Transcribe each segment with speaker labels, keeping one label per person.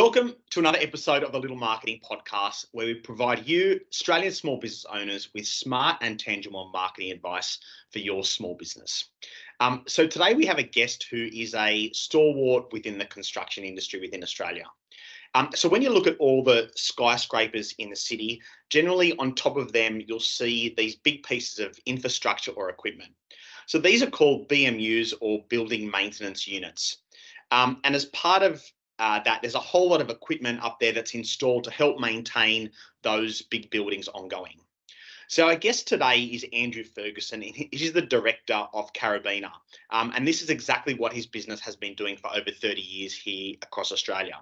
Speaker 1: Welcome to another episode of the Little Marketing Podcast, where we provide you, Australian small business owners, with smart and tangible marketing advice for your small business. So today we have a guest who is a stalwart within the construction industry within Australia. So when you look at all the skyscrapers in the city, generally on top of them, you'll see these big pieces of infrastructure or equipment. So these are called BMUs, or building maintenance units. And as part of that, there's a whole lot of equipment up there that's installed to help maintain those big buildings ongoing. So our guest today is Andrew Ferguson. He's the director of Karabiner. And this is exactly what his business has been doing for over 30 years here across Australia.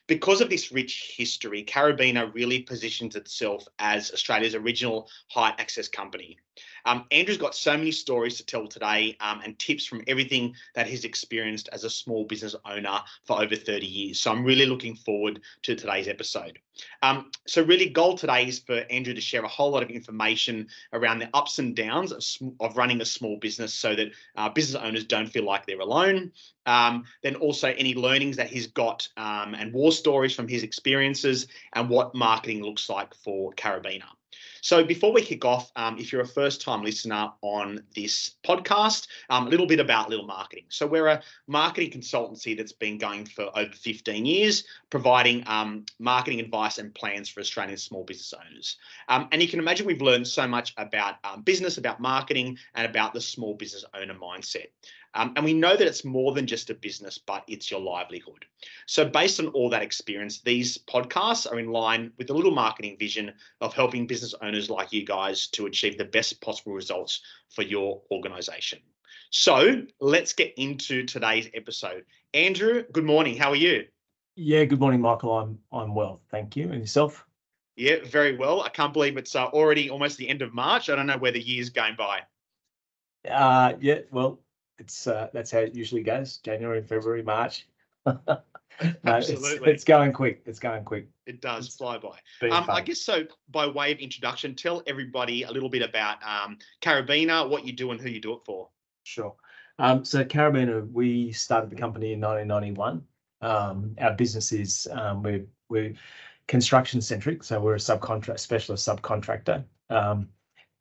Speaker 1: Because of this rich history, Karabiner really positions itself as Australia's original height access company. Andrew's got so many stories to tell today and tips from everything that he's experienced as a small business owner for over 30 years. So I'm really looking forward to today's episode. So really, goal today is for Andrew to share a whole lot of information around the ups and downs of running a small business, so that business owners don't feel like they're alone. Then also any learnings that he's got and war stories from his experiences and what marketing looks like for Karabiner. So before we kick off, if you're a first-time listener on this podcast, a little bit about Little Marketing. So we're a marketing consultancy that's been going for over 15 years, providing marketing advice and plans for Australian small business owners. And you can imagine we've learned so much about business, about marketing, and about the small business owner mindset. And we know that it's more than just a business, but it's your livelihood. So based on all that experience, these podcasts are in line with the Little Marketing vision of helping business owners like you guys to achieve the best possible results for your organisation. So let's get into today's episode. Andrew, good morning. How are you?
Speaker 2: Yeah, good morning, Michael. I'm well, thank you. And yourself?
Speaker 1: Yeah, very well. I can't believe it's already almost the end of March. I don't know where the year's going by.
Speaker 2: Yeah, well, it's that's how it usually goes. January, February, March. No,
Speaker 1: Absolutely.
Speaker 2: It's going quick. It's going quick.
Speaker 1: It does fly by.
Speaker 2: Fun.
Speaker 1: I guess so. By way of introduction, tell everybody a little bit about Karabiner, what you do and who you do it for.
Speaker 2: Sure. So Karabiner, we started the company in 1991. Our business is we're construction centric, so we're a specialist subcontractor.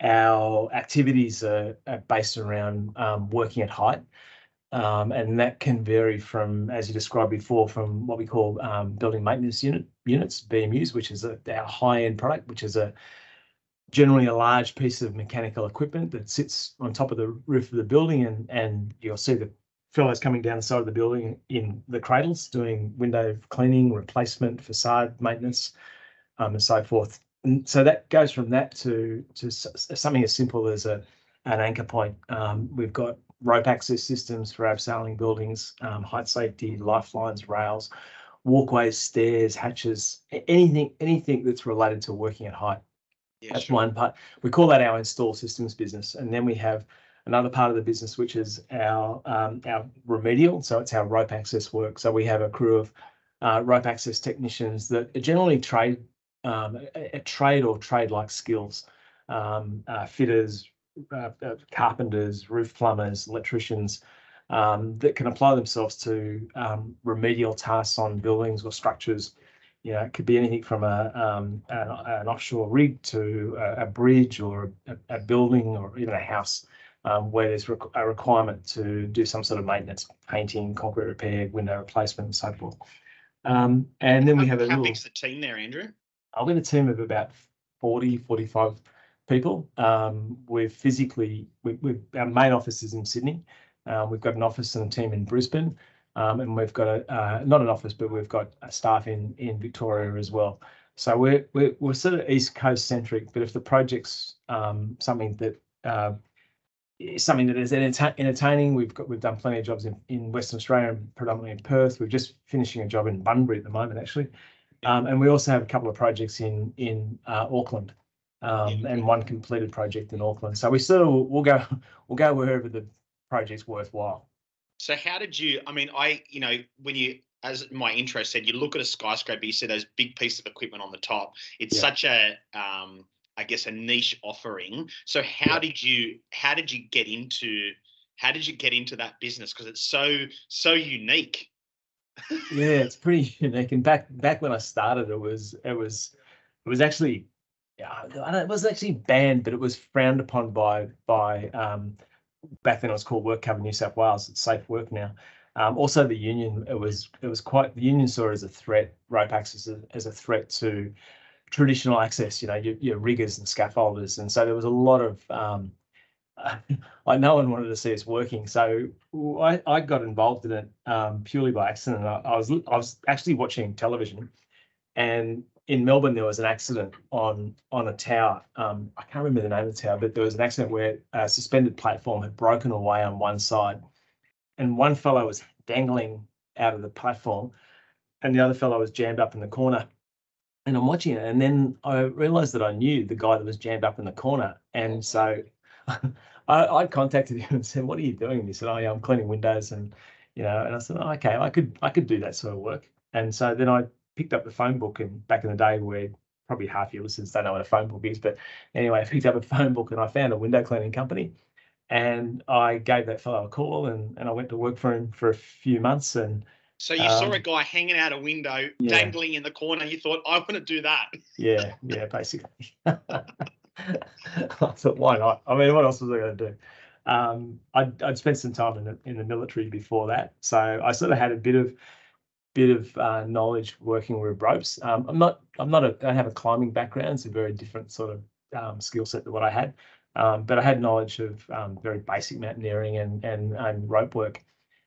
Speaker 2: Our activities are based around working at height, and that can vary from, as you described before, from what we call building maintenance units, BMUs, which is our high-end product, which is generally a large piece of mechanical equipment that sits on top of the roof of the building, and you'll see the fellows coming down the side of the building in the cradles doing window cleaning, replacement, facade maintenance, and so forth. And so that goes from that to something as simple as an anchor point. We've got rope access systems for abseiling buildings, height safety, lifelines, rails, walkways, stairs, hatches, anything that's related to working at height.
Speaker 1: Yeah,
Speaker 2: that's
Speaker 1: sure.
Speaker 2: one part. We call that our install systems business, and then we have another part of the business which is our remedial. So it's our rope access work. So we have a crew of rope access technicians that are generally a trade or trade-like skills, fitters, carpenters, roof plumbers, electricians, that can apply themselves to remedial tasks on buildings or structures. You know, it could be anything from an offshore rig to a bridge or a building or even a house, where there's a requirement to do some sort of maintenance, painting, concrete repair, window replacement, and so forth. And then we have
Speaker 1: How big's the team there, Andrew?
Speaker 2: I'm in a team of about 40, 45 people. Our main office is in Sydney. We've got an office and a team in Brisbane, and we've got not an office, but we've got a staff in Victoria as well. So we're sort of East Coast centric. But if the project's something that is entertaining, we've done plenty of jobs in Western Australia, predominantly in Perth. We're just finishing a job in Bunbury at the moment, actually. And we also have a couple of projects in Auckland, and one completed project in Auckland. So we'll go wherever the project's worthwhile.
Speaker 1: So how did you? I mean, when you, as my intro said, you look at a skyscraper, you see those big pieces of equipment on the top. It's such a I guess a niche offering. So how did you get into that business? Because it's so unique.
Speaker 2: Yeah, it's pretty unique. And back when I started, it was actually, yeah, I don't know, it was actually banned, but it was frowned upon by back then it was called Work Cover New South Wales. It's safe work now. Also, the union, it was quite, the union saw it as a threat, rope access as a threat to traditional access. Your riggers and scaffolders, and so there was a lot of like no one wanted to see us working. So I got involved in it purely by accident. I was actually watching television, and in Melbourne there was an accident on a tower. I can't remember the name of the tower, but there was an accident where a suspended platform had broken away on one side, and one fellow was dangling out of the platform, and the other fellow was jammed up in the corner. And I'm watching it, and then I realized that I knew the guy that was jammed up in the corner, and so I contacted him and said, "What are you doing?" And he said, "Oh, yeah, I'm cleaning windows," and I said, "Oh, okay, I could do that sort of work." And so then I picked up the phone book, and back in the day, where probably half your listeners don't know what a phone book is, but anyway, I picked up a phone book and I found a window cleaning company, and I gave that fellow a call, and I went to work for him for a few months, and
Speaker 1: So you saw a guy hanging out a window,
Speaker 2: yeah,
Speaker 1: dangling in the corner. You thought, I want to do that.
Speaker 2: yeah, basically. I thought, why not? I mean, what else was I going to do? I'd spent some time in the military before that, so I sort of had a bit of knowledge working with ropes. I don't have a climbing background. It's a very different sort of skill set than what I had, but I had knowledge of very basic mountaineering and rope work.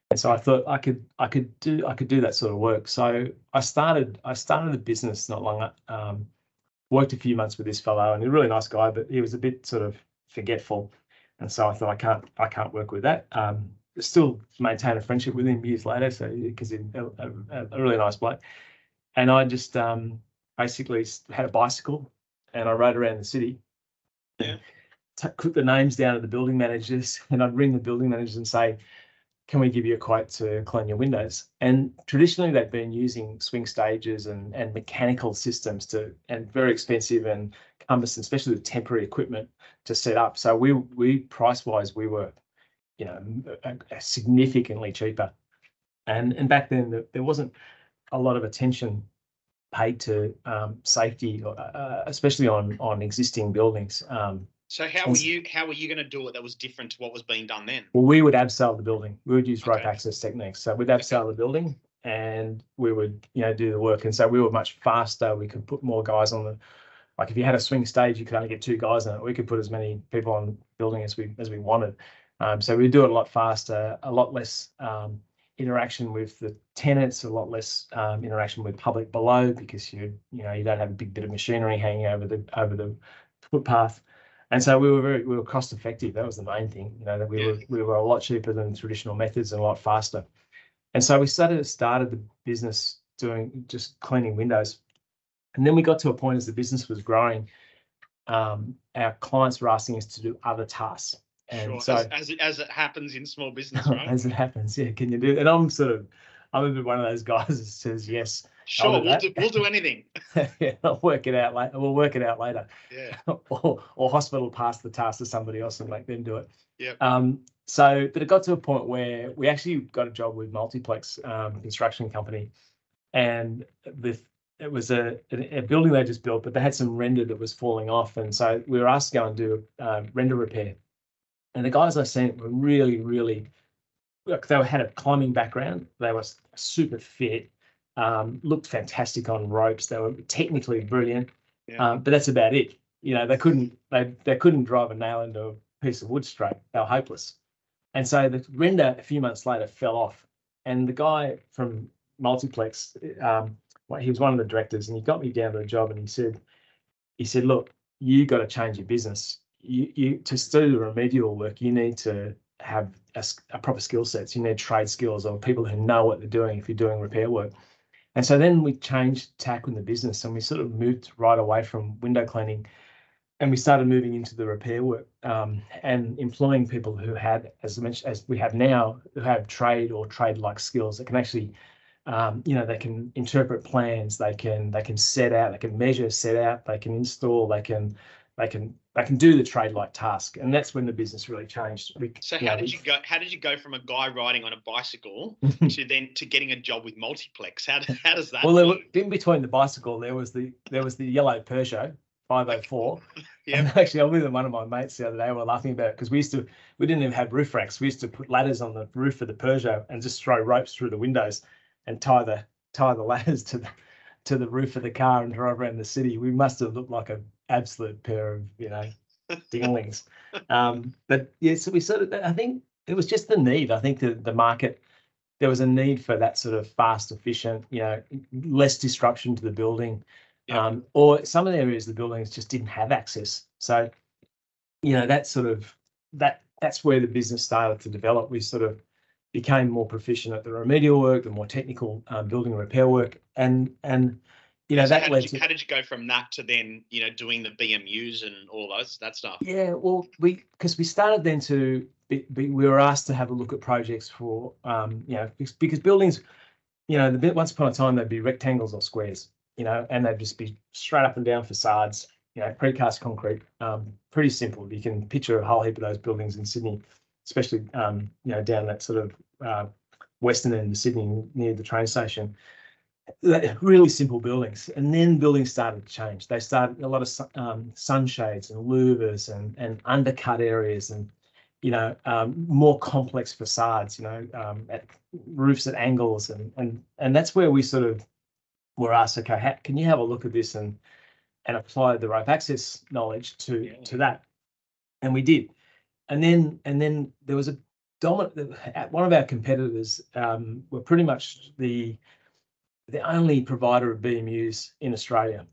Speaker 2: And so I thought I could do that sort of work. So I started a business not long. Worked a few months with this fellow, and he's a really nice guy, but he was a bit sort of forgetful, and so I thought I can't work with that. Still maintain a friendship with him years later, so because he's a really nice bloke, and I just basically had a bicycle, and I rode around the city.
Speaker 1: Yeah.
Speaker 2: Took the names down of the building managers, and I'd ring the building managers and say, "Can we give you a quote to clean your windows?" And traditionally they've been using swing stages and mechanical systems and very expensive and cumbersome, especially with temporary equipment to set up. So we price wise, we were, significantly cheaper. And back then there wasn't a lot of attention paid to safety, especially on existing buildings.
Speaker 1: So how were you going to do it that was different to what was being done then?
Speaker 2: Well, we would abseil the building. We would use rope
Speaker 1: Okay.
Speaker 2: access techniques. So we'd abseil the building, and we would, do the work. And so we were much faster. We could put more guys on like if you had a swing stage, you could only get 2 guys on it. We could put as many people on the building as we wanted. So we'd do it a lot faster, a lot less interaction with the tenants, a lot less interaction with public below, because you don't have a big bit of machinery hanging over the footpath. And so we were cost effective. That was the main thing, that we were a lot cheaper than traditional methods and a lot faster. And so we started the business doing just cleaning windows. And then we got to a point as the business was growing, our clients were asking us to do other tasks. And
Speaker 1: sure.
Speaker 2: so
Speaker 1: As it happens in small business, right?
Speaker 2: as it happens, yeah. Can you do it? And I'm a bit one of those guys that says yes.
Speaker 1: Sure, we'll do anything.
Speaker 2: Yeah, I'll work it out later. We'll work it out later.
Speaker 1: Yeah.
Speaker 2: or hospital pass the task to somebody else and make them do it.
Speaker 1: Yeah.
Speaker 2: But it got to a point where we actually got a job with Multiplex construction company, and it was a building they just built, but they had some render that was falling off, and so we were asked to go and do render repair. And the guys I sent were really, really, they had a climbing background. They were super fit. Looked fantastic on ropes. They were technically brilliant, but that's about it. They couldn't drive a nail into a piece of wood straight. They were hopeless. And so the render a few months later fell off. And the guy from Multiplex, he was one of the directors, and he got me down to the job, and he said, "Look, you got to change your business. You to do the remedial work, you need to have a proper skill sets. You need trade skills or people who know what they're doing if you're doing repair work." And so then we changed tack in the business, and we sort of moved right away from window cleaning, and we started moving into the repair work, and employing people who had, as I mentioned, as we have now, who have trade or trade-like skills that can actually, they can interpret plans, they can set out, they can measure, set out, they can install, they can they can do the trade-like task, and that's when the business really changed.
Speaker 1: So how did you go? How did you go from a guy riding on a bicycle to getting a job with Multiplex? How does that?
Speaker 2: Well, in between the bicycle, there was the yellow Peugeot 504.
Speaker 1: Yeah.
Speaker 2: And actually, I was with one of my mates the other day. We were laughing about it because we didn't even have roof racks. We used to put ladders on the roof of the Peugeot and just throw ropes through the windows and tie the ladders to the roof of the car and drive around the city. We must have looked like an absolute pair of dinglings. But yeah, so we sort of, I think it was just the need. I think the market, there was a need for that sort of fast, efficient, less disruption to the building. Yep. Or some of the areas of the buildings just didn't have access. So, that's where the business started to develop. We sort of became more proficient at the remedial work, the more technical building repair work, and that led to.
Speaker 1: How did you go from that to then doing the BMUs and all that stuff?
Speaker 2: Yeah, well, because we started then we were asked to have a look at projects for because buildings, once upon a time they'd be rectangles or squares, and they'd just be straight up and down facades, precast concrete, pretty simple. You can picture a whole heap of those buildings in Sydney, especially down that sort of western end of Sydney near the train station. Really simple buildings, and then buildings started to change. They started a lot of sunshades and louvers and undercut areas and more complex facades. At roofs at angles and that's where we sort of were asked, okay, can you have a look at this and apply the rope access knowledge to that, and we did. And then there was a dominant. One of our competitors were pretty much the only provider of BMUs in Australia.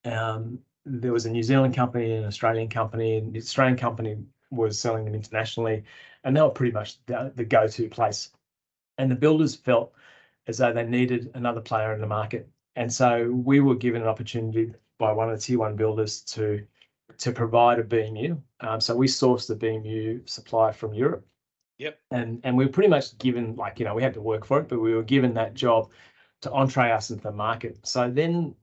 Speaker 2: There was a New Zealand company and an Australian company, and the Australian company was selling them internationally, and they were pretty much the go-to place. And the builders felt as though they needed another player in the market. And so we were given an opportunity by one of the tier one builders to provide a BMU. So we sourced the BMU supply from Europe.
Speaker 1: Yep.
Speaker 2: And we were pretty much given, we had to work for it, but we were given that job to entree us into the market. So then.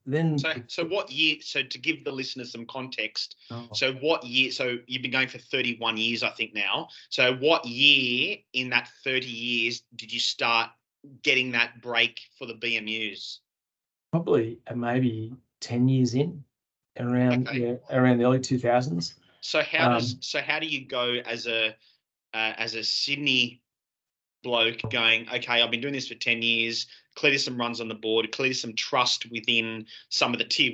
Speaker 1: So what year? So to give the listeners some context. So what year? So you've been going for 31 years, I think now. So what year in that 30 years did you start getting that break for the BMUs?
Speaker 2: Probably maybe 10 years in, around the early 2000s.
Speaker 1: So how do you go as a Sydney bloke going, okay, I've been doing this for 10 years, clearly some runs on the board, clearly some trust within some of the tier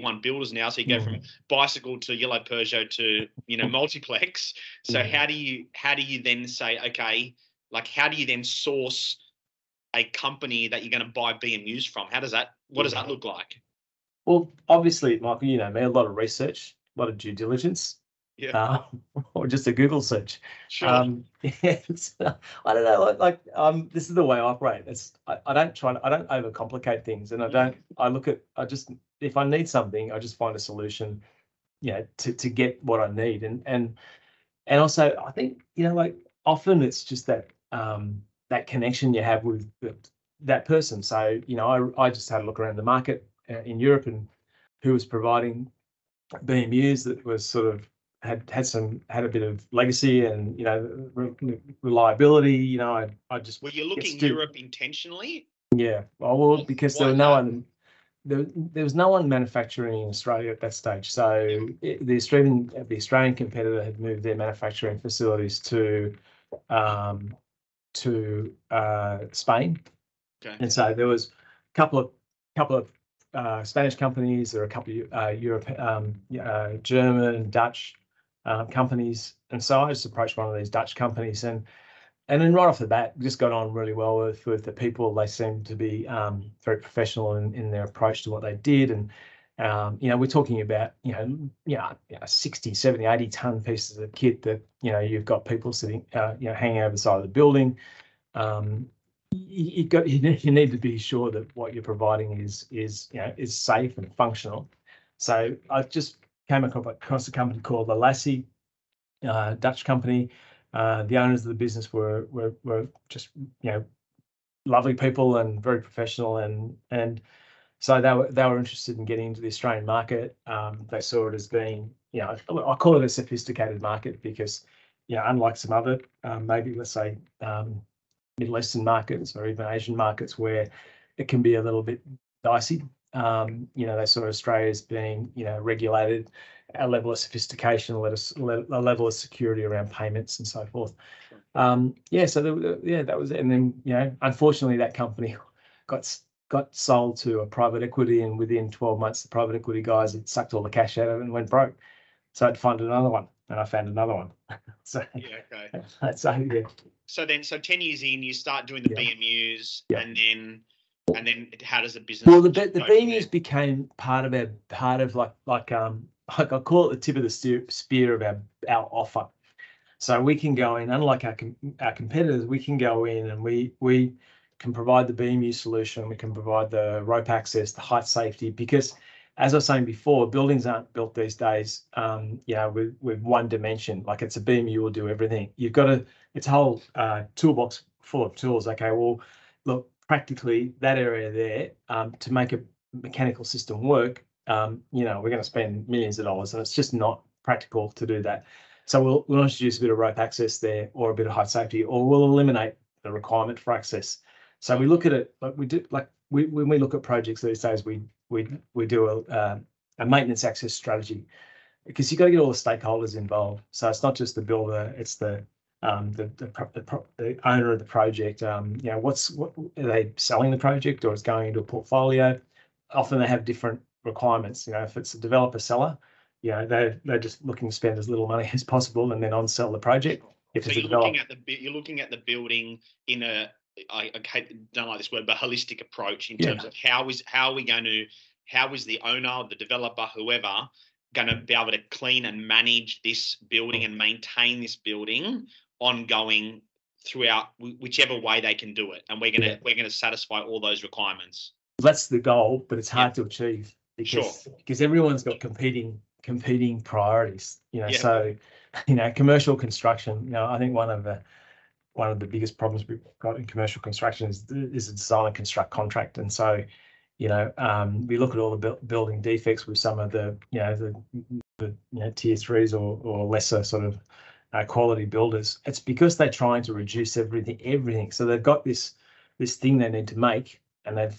Speaker 1: one builders now. So you go from bicycle to yellow Peugeot to, Multiplex. So how do you then say, okay, how do you then source a company that you're going to buy BMUs from? What does that look like?
Speaker 2: Well, obviously, Michael, me, a lot of research, a lot of due diligence.
Speaker 1: Yeah.
Speaker 2: Or just a Google search.
Speaker 1: Sure.
Speaker 2: I don't know. This is the way I operate. I don't overcomplicate things, and if I need something, I just find a solution, to get what I need, and also I think often it's just that that connection you have with that person. So I just had a look around the market in Europe and who was providing BMUs that was sort of had a bit of legacy and reliability. I just
Speaker 1: were you looking Europe intentionally?
Speaker 2: Yeah, well, because there was no one manufacturing in Australia at that stage. So the Australian competitor had moved their manufacturing facilities to Spain. Okay. And so there was a couple of Spanish companies, there were a couple of German, Dutch companies, and so I just approached one of these Dutch companies, and then right off the bat, just got on really well with the people. They seemed to be very professional in their approach to what they did, and we're talking about 60, 70, 80 ton pieces of kit that you've got people sitting hanging over the side of the building. You need to be sure that what you're providing is safe and functional. So I just came across a company called the Lassie, Dutch company. The owners of the business were just lovely people and very professional, and so they were interested in getting into the Australian market. They saw it as being you know, I call it a sophisticated market because, you know, unlike some other, maybe let's say Middle Eastern markets or even Asian markets where it can be a little bit dicey. You know, they saw Australia as being, you know, regulated, a level of sophistication, a level of security around payments and so forth. Yeah, so that was it. And then, you know, unfortunately, that company got sold to a private equity, and within 12 months, the private equity guys had sucked all the cash out of it and went broke. So I had to find another one, and I found another one. So
Speaker 1: yeah, okay.
Speaker 2: So yeah.
Speaker 1: So 10 years in, you start doing the BMUs, and then how does the business?
Speaker 2: Well, the BMUs became part of like I call it the tip of the spear of our offer. So we can go in, unlike our competitors, we can go in and we can provide the BMU solution. We can provide the rope access, the height safety, because as I was saying before, buildings aren't built these days, you know, with one dimension. Like it's a BMU will do everything. You've got it's a whole toolbox full of tools. Okay, well, look, practically that area there, to make a mechanical system work, you know, we're going to spend millions of dollars, and it's just not practical to do that. So we'll introduce a bit of rope access there, or a bit of height safety, or we'll eliminate the requirement for access. So we look at it like we do, like when we look at projects these days, we do a maintenance access strategy, because you've got to get all the stakeholders involved. So it's not just the builder; it's the owner of the project. You know, what are they selling the project, or it's going into a portfolio? Often they have different requirements. You know, if it's a developer seller, you know, they're just looking to spend as little money as possible and then on sell the project.
Speaker 1: So you're looking at the building in a, I don't like this word, but holistic approach in terms of how is the owner, the developer, whoever, going to be able to clean and manage this building and maintain this building ongoing throughout whichever way they can do it, and we're gonna satisfy all those requirements.
Speaker 2: That's the goal, but it's hard to achieve because everyone's got competing priorities. You know, so you know, commercial construction. You know, I think one of the biggest problems we've got in commercial construction is a design and construct contract, and so you know, we look at all the building defects with some of the tier threes or lesser sort of quality builders. It's because they're trying to reduce everything. So they've got this thing they need to make, and that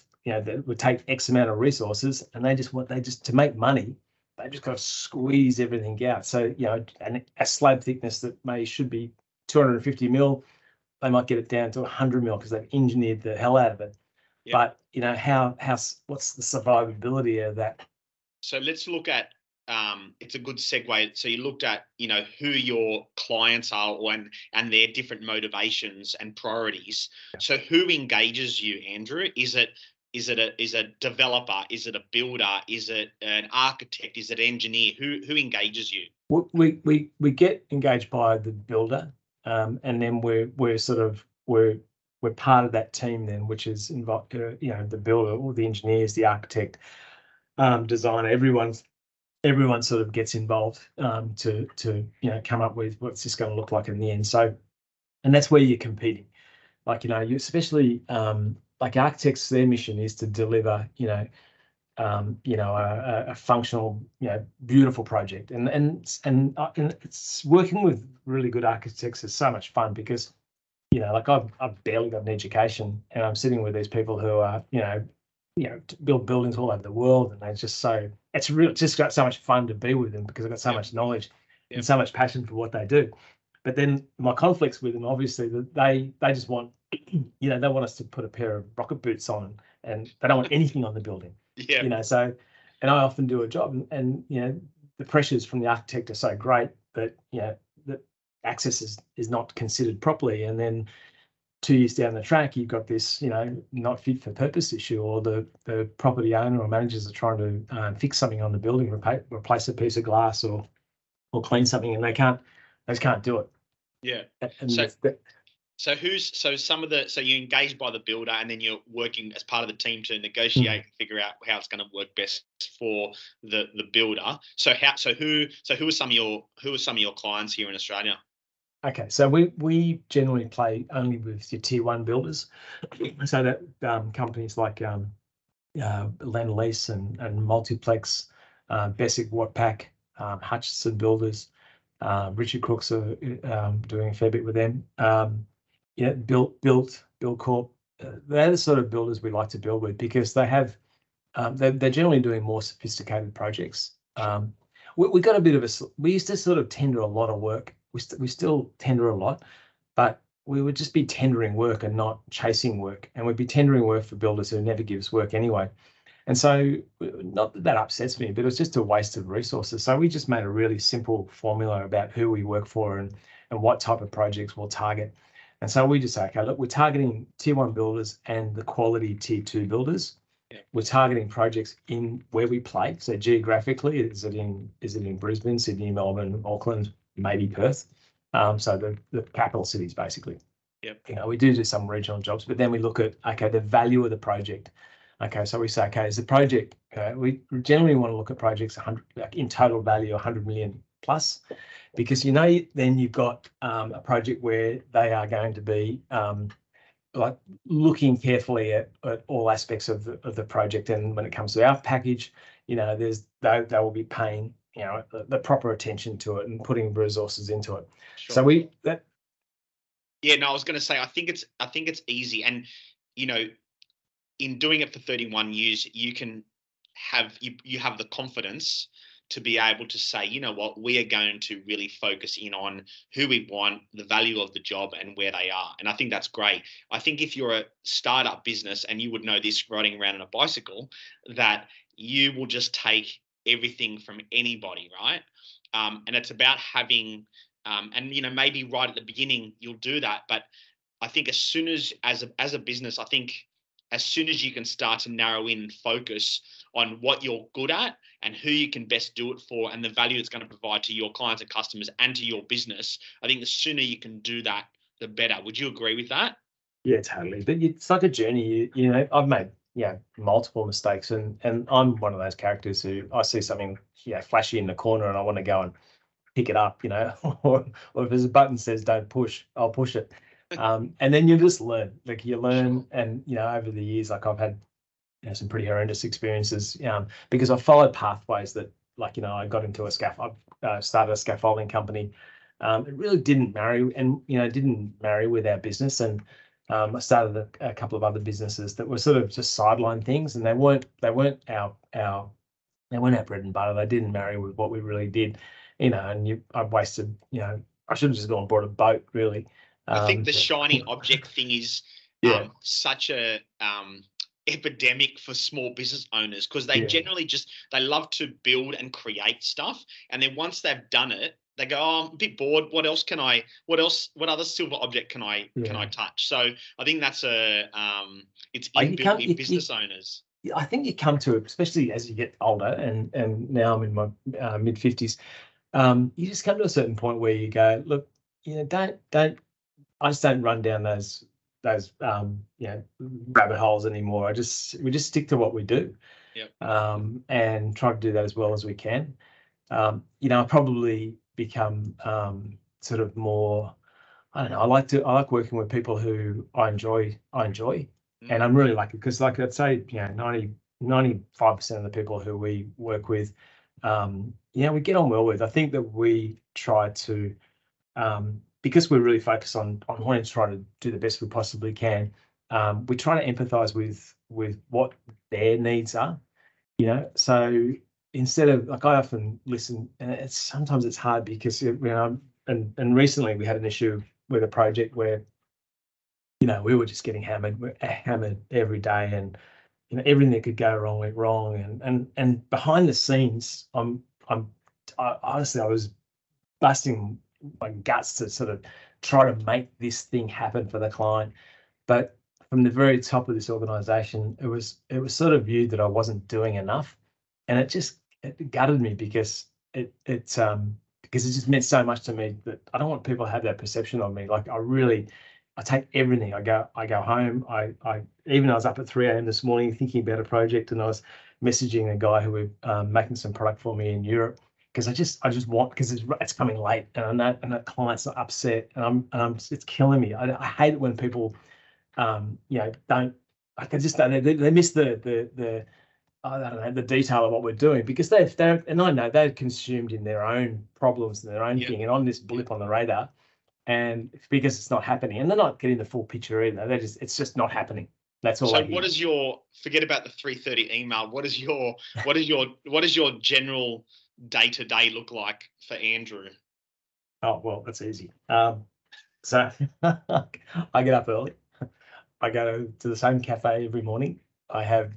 Speaker 2: would take X amount of resources, and they just to make money, they've just got to squeeze everything out. So, you know, a slab thickness that should be 250 mil, they might get it down to 100 mil because they've engineered the hell out of it. Yep. But, you know, what's the survivability of that?
Speaker 1: So let's look at, it's a good segue. So you looked at, you know, who your clients are and their different motivations and priorities. Yeah. So who engages you, Andrew? Is it a developer? Is it a builder? Is it an architect? Is it an engineer? Who engages you?
Speaker 2: We get engaged by the builder, and then we're part of that team then, which is involved. You know, the builder, or the engineers, the architect, designer. Everyone sort of gets involved to you know, come up with what's this going to look like in the end. So, and that's where you're competing. Like, you know, you especially like architects, their mission is to deliver, a functional, you know, beautiful project. And it's working with really good architects is so much fun because, you know, like I've barely got an education, and I'm sitting with these people who are, you know, build buildings all over the world, and they're just just got so much fun to be with them because they've got so much knowledge and so much passion for what they do. But then my conflicts with them, obviously, that they just want, you know, they want us to put a pair of rocket boots on, and they don't want anything on the building. Yeah. You know, so, and I often do a job, and you know, the pressures from the architect are so great that, you know, that access is not considered properly, and then 2 years down the track, you've got this, you know, not fit for purpose issue, or the property owner or managers are trying to fix something on the building, replace a piece of glass or clean something, and they just can't do it.
Speaker 1: Yeah. And so you're engaged by the builder, and then you're working as part of the team to negotiate and figure out how it's going to work best for the builder. So who are some of your clients here in Australia?
Speaker 2: Okay, so we generally play only with your tier one builders, so that companies like Lend Lease and Multiplex, Basic Wattpack, Hutchison Builders, Richard Crooks are doing a fair bit with them. Yeah, Build Corp. They're the sort of builders we like to build with because they have they're generally doing more sophisticated projects. We got a bit of a. We used to sort of tender a lot of work. We still tender a lot, but we would just be tendering work and not chasing work, and we'd be tendering work for builders who never give us work anyway. And so, not that that upsets me, but it was just a waste of resources. So we just made a really simple formula about who we work for and what type of projects we'll target. And so we just say, okay, look, we're targeting tier 1 builders and the quality tier 2 builders.
Speaker 1: Yeah.
Speaker 2: We're targeting projects in where we play. So geographically, is it in Brisbane, Sydney, Melbourne, Auckland, maybe Perth? So the capital cities basically.
Speaker 1: Yep.
Speaker 2: You know, we do some regional jobs, but then we look at, okay, the value of the project. Okay, so we say, okay, is the project, we generally want to look at projects 100, like in total value, 100 million plus, because, you know, then you've got a project where they are going to be like looking carefully at all aspects of the project. And when it comes to our package, you know, they will be paying, you know, the proper attention to it and putting resources into it.
Speaker 1: Sure.
Speaker 2: So
Speaker 1: yeah, no, I was going to say, I think it's easy. And, you know, in doing it for 31 years, you can have, you have the confidence to be able to say, you know what, we are going to really focus in on who we want, the value of the job and where they are. And I think that's great. I think if you're a startup business, and you would know this riding around on a bicycle, that you will just take everything from anybody, right? And it's about having, and, you know, maybe right at the beginning you'll do that. But I think as soon as a business, I think as soon as you can start to narrow in and focus on what you're good at and who you can best do it for and the value it's going to provide to your clients and customers and to your business, I think the sooner you can do that, the better. Would you agree with that?
Speaker 2: Yeah, totally. But it's like a journey. You know, I've made multiple mistakes, and I'm one of those characters who I see something flashy in the corner and I want to go and pick it up, you know, or if there's a button that says don't push, I'll push it. And then you just learn, like you learn, and you know, over the years, like I've had some pretty horrendous experiences because I followed pathways that, like, you know, I got into a I started a scaffolding company. It really didn't marry, and you know, didn't marry with our business, and I started a couple of other businesses that were sort of just sideline things, and they weren't our bread and butter. They didn't marry with what we really did, you know. And I wasted, you know, I should have just gone and bought a boat, really.
Speaker 1: I think the shiny object thing is such a epidemic for small business owners, because they generally just, they love to build and create stuff, and then once they've done it, they go, oh, I'm a bit bored. What other silver object can I touch? So I think that's it's inbuilt in business owners.
Speaker 2: I think you come to it, especially as you get older, and now I'm in my mid 50s. You just come to a certain point where you go, look, you know, I just don't run down those rabbit holes anymore. We just stick to what we do, and try to do that as well as we can. You know, I probably become sort of more, I don't know, I like working with people who I enjoy, and I'm really lucky because, like I'd say, you know, 95% of the people who we work with, you know, we get on well with. I think that we try to, because we're really focused on wanting to try to do the best we possibly can, we try to empathize with what their needs are, you know. So instead of, like, I often listen, and sometimes it's hard because, you know, and recently we had an issue with a project where, you know, we were just getting hammered every day, and you know, everything that could go wrong went wrong, and behind the scenes, I honestly, I was busting my guts to sort of try to make this thing happen for the client. But from the very top of this organization, it was sort of viewed that I wasn't doing enough, and it gutted me because it just meant so much to me that I don't want people to have that perception of me. Like, I take everything. I go home. I was up at 3 a.m. this morning thinking about a project, and I was messaging a guy who was making some product for me in Europe, because I just want, because it's coming late, and I know, and the client's not upset, and it's killing me. I hate it when people you know, don't, like, they just don't, they miss the I don't know, the detail of what we're doing, because they're and I know they're consumed in their own problems and their own thing, and on this blip on the radar, and because it's not happening, and they're not getting the full picture either. It's just not happening. That's all.
Speaker 1: So
Speaker 2: I hear.
Speaker 1: what is your, forget about the 3:30 email? What is your general day-to-day look like for Andrew?
Speaker 2: Oh, well, that's easy. So I get up early. I go to the same cafe every morning. I have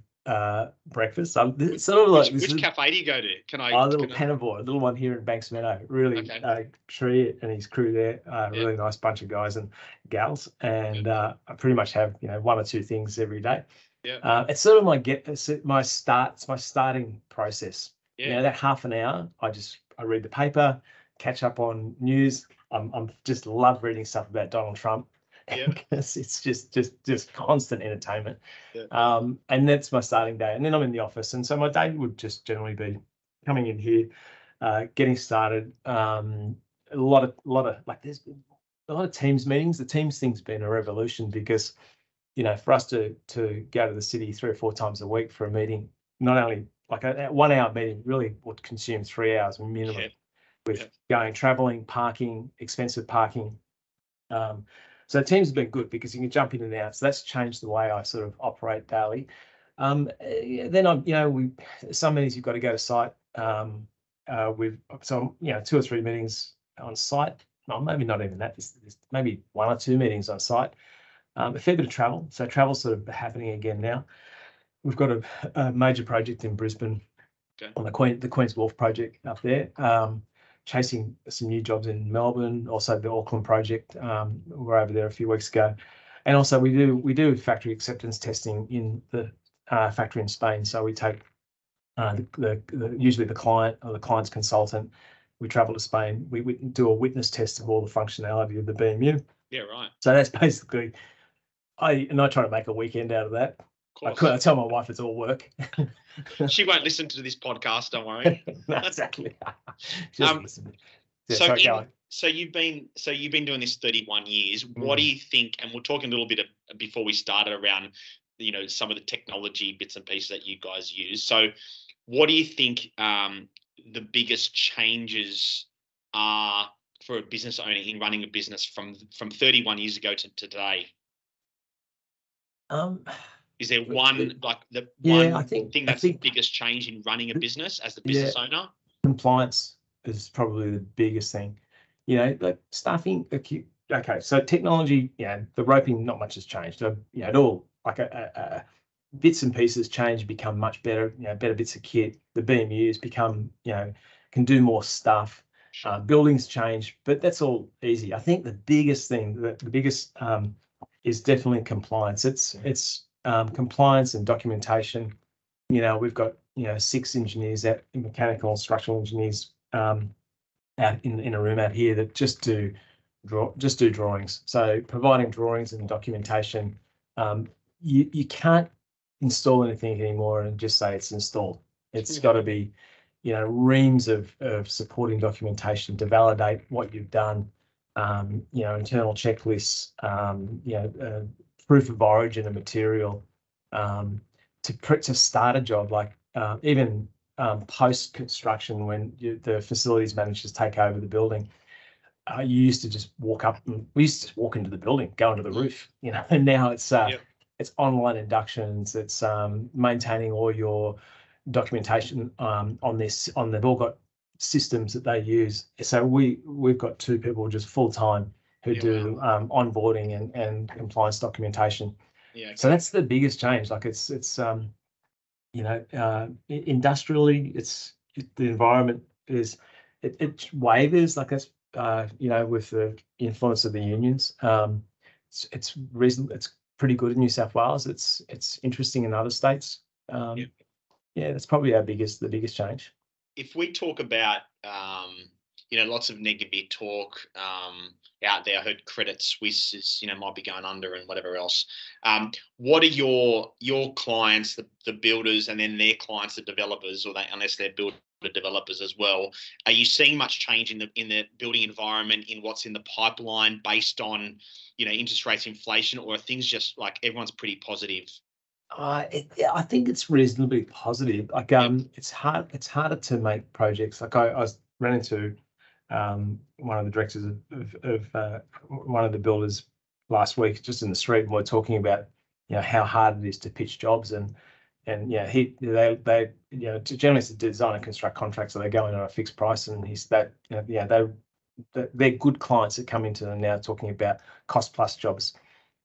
Speaker 2: breakfast. It's sort of like
Speaker 1: which cafe do you go to? Can I?
Speaker 2: a little Panavoy, a little one here in Banks Meadow. Really, Tree and his crew there. Really nice bunch of guys and gals, and I pretty much have one or two things every day.
Speaker 1: Yeah.
Speaker 2: It's sort of my starting process.
Speaker 1: Yeah.
Speaker 2: That half an hour, I read the paper, catch up on news. I'm just love reading stuff about Donald Trump.
Speaker 1: Yeah.
Speaker 2: Because it's just constant entertainment.
Speaker 1: Yeah.
Speaker 2: And that's my starting day. And then I'm in the office. And so my day would just generally be coming in here, getting started. A lot of like there's been a lot of Teams meetings. The Teams thing's been a revolution because, for us to go to the city 3 or 4 times a week for a meeting, not only like a 1 hour meeting really would consume 3 hours minimum with traveling, parking, expensive parking. So Teams have been good because you can jump in and out. So that's changed the way I sort of operate daily. Then some meetings you've got to go to site. We've 2 or 3 meetings on site. No, maybe not even that. There's maybe 1 or 2 meetings on site. A fair bit of travel. So travel's sort of happening again now. We've got a major project in Brisbane on the Queen's Wharf project up there. Chasing some new jobs in Melbourne, also the Auckland project. We were over there a few weeks ago, and also we do factory acceptance testing in the factory in Spain. So we take usually the client or the client's consultant. We travel to Spain. We do a witness test of all the functionality of the BMU.
Speaker 1: Yeah, right.
Speaker 2: So that's basically I try to make a weekend out of that. I tell my wife it's all work.
Speaker 1: She won't listen to this podcast, don't worry.
Speaker 2: No, exactly.
Speaker 1: So you've been doing this 31 years. What do you think? And we're talking a little bit before we started around, some of the technology bits and pieces that you guys use. So what do you think the biggest changes are for a business owner in running a business from 31 years ago to today? Is there one thing that's the biggest change in running a business as the business owner?
Speaker 2: Compliance is probably the biggest thing. Like staffing. Okay, so technology. The roping, not much has changed. It all like bits and pieces change, become much better. Better bits of kit. The BMUs become can do more stuff. Buildings change, but that's all easy. I think the biggest thing, the biggest is definitely compliance. It's compliance and documentation. We've got 6 engineers mechanical and structural engineers out in a room out here that just do drawings. So providing drawings and documentation, you can't install anything anymore and just say it's installed. It's got to be reams of supporting documentation to validate what you've done. Internal checklists, proof of origin of material, to start a job, like even post construction when the facilities managers take over the building. You used to just walk up, and we used to just walk into the building, go into the roof, and now it's online inductions, it's maintaining all your documentation they've all got systems that they use. So we've got 2 people just full time who do onboarding and compliance documentation. So that's the biggest change. Like it's industrially, the environment is it wavers like it's with the influence of the unions. It's reasonable. It's pretty good in New South Wales. It's interesting in other states. That's probably the biggest change.
Speaker 1: If we talk about lots of negative talk out there. I heard Credit Suisse is might be going under and whatever else. What are your clients, the builders, and then their clients, the developers, unless they're builder developers as well? Are you seeing much change in the building environment, in what's in the pipeline based on interest rates, inflation, or are things just like everyone's pretty positive?
Speaker 2: I think it's reasonably positive. Like, it's hard. It's harder to make projects. Like I ran into one of the directors of one of the builders last week, just in the street, and we're talking about how hard it is to pitch jobs, and they generally it's a design and construct contract, so they go in on a fixed price, and they're good clients that come into them now talking about cost plus jobs,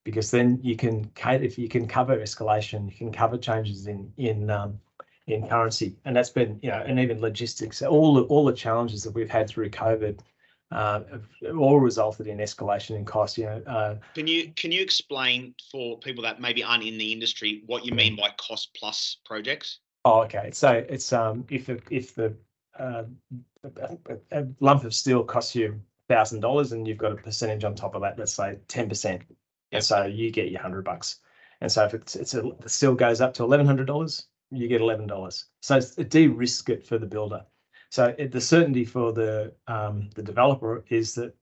Speaker 2: because then you can cover escalation, you can cover changes in currency, and that's been and even logistics. All the challenges that we've had through COVID have all resulted in escalation in cost.
Speaker 1: Can you explain for people that maybe aren't in the industry what you mean by cost plus projects?
Speaker 2: Oh, okay. So it's if the a lump of steel costs you $1,000 and you've got a percentage on top of that, let's say 10%, and so you get your $100. And so if the steel goes up to $1,100, you get $11. So it's de-risk it for the builder. So the certainty for the developer is that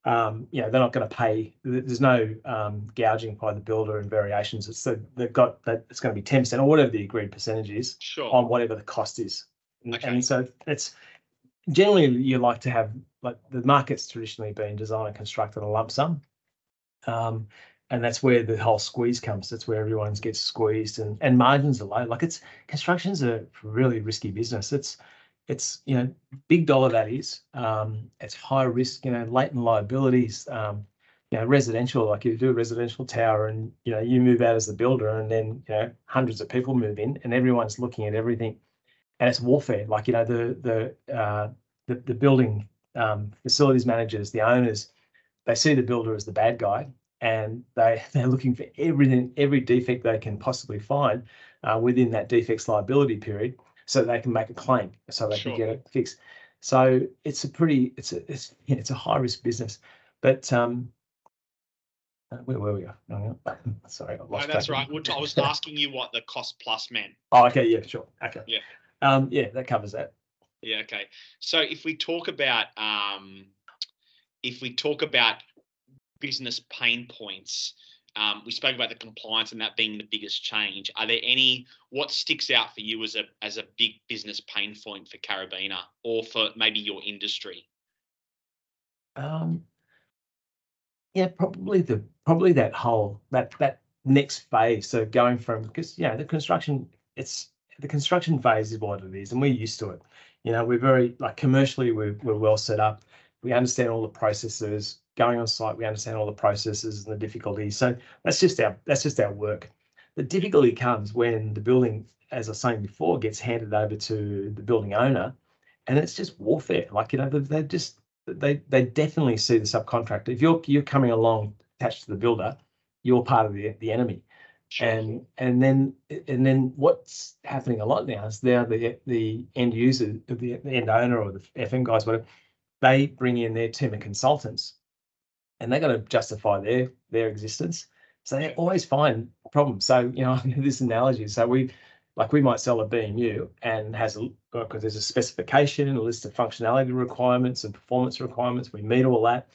Speaker 2: they're not going to pay. There's no gouging by the builder and variations. They've got that it's going to be 10% or whatever the agreed percentage is on whatever the cost is. Okay. And so it's generally you like to have, like, the market's traditionally been designed and constructed a lump sum. And that's where the whole squeeze comes. That's where everyone gets squeezed, and margins are low. Like, construction's a really risky business. It's big dollar values. It's high risk. Latent liabilities. Residential. Like, you do a residential tower, and you move out as the builder, and then hundreds of people move in, and everyone's looking at everything, and it's warfare. Like, the building facilities managers, the owners, they see the builder as the bad guy, and they're looking for every defect they can possibly find within that defects liability period, so they can make a claim, so they can get it fixed. So it's a high risk business. But where were we? Sorry, I lost track.
Speaker 1: That's right. I was asking you what the cost plus meant.
Speaker 2: Oh, okay, yeah, sure, okay, yeah, that covers that.
Speaker 1: Yeah, okay. So if we talk about business pain points, we spoke about the compliance and that being the biggest change. Are there what sticks out for you as a big business pain point for Karabiner, or for maybe your industry?
Speaker 2: Probably that whole that next phase. So going from, because the construction phase is what it is, and we're used to it. We're very, like, commercially we're well set up. We understand all the processes. Going on site, we understand all the processes and the difficulties. So that's just our work. The difficulty comes when the building, as I was saying before, gets handed over to the building owner, and it's just warfare. Like, they definitely see the subcontractor. If you're coming along attached to the builder, you're part of the enemy. Sure. And then what's happening a lot now is the end user, the end owner, or the FM guys, whatever, they bring in their team of consultants, and they got to justify their existence. So they always find problems. So this analogy. So we might sell a BMU, and because there's a specification, a list of functionality requirements and performance requirements. We meet all that.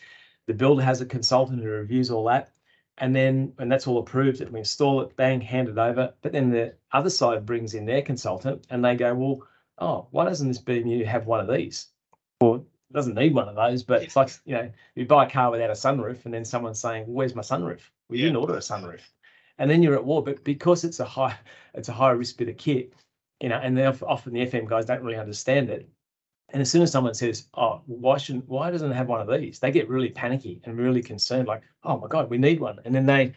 Speaker 2: The builder has a consultant who reviews all that, and then when that's all approved, we install it, bang, hand it over. But then the other side brings in their consultant, and they go, well, oh, why doesn't this BMU have one of these? Well, it doesn't need one of those, but it's like, you buy a car without a sunroof, and then someone's saying, well, where's my sunroof? Well, you didn't order a sunroof. And then you're at war. But because it's a high risk bit of kit, and often the FM guys don't really understand it. And as soon as someone says, oh, why doesn't it have one of these? They get really panicky and really concerned, like, oh my God, we need one. And then they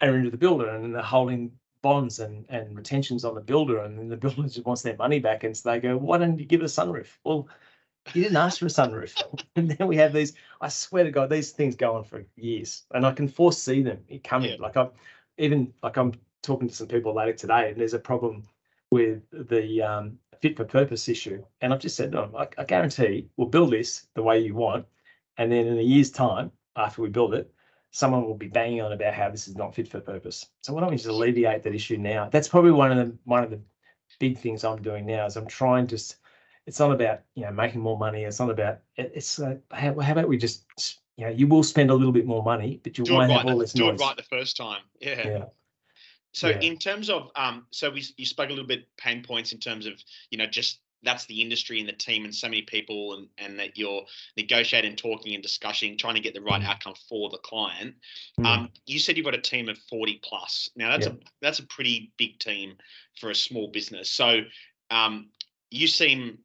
Speaker 2: are into the builder, and then they're holding bonds and retentions on the builder, and then the builder just wants their money back, and so they go, why don't you give us a sunroof? Well, you didn't ask for a sunroof. And then we have these, I swear to God, these things go on for years, and I can foresee them coming. Like, I'm talking to some people later today, and there's a problem with the fit for purpose issue. And I've just said, no, I guarantee we'll build this the way you want, and then in a year's time, after we build it, someone will be banging on about how this is not fit for purpose. So why don't we just alleviate that issue now? That's probably one of the big things I'm doing now, is I'm trying to. It's not about making more money. It's not about. It's how about we just you will spend a little bit more money, but you won't have all this noise.
Speaker 1: Do it right the first time. Yeah. So in terms of, so you spoke a little bit pain points in terms of, just that's the industry and the team and so many people and that you're negotiating, talking and discussing, trying to get the right outcome for the client. You said you've got a team of 40 plus. Now that's a pretty big team for a small business. So you seem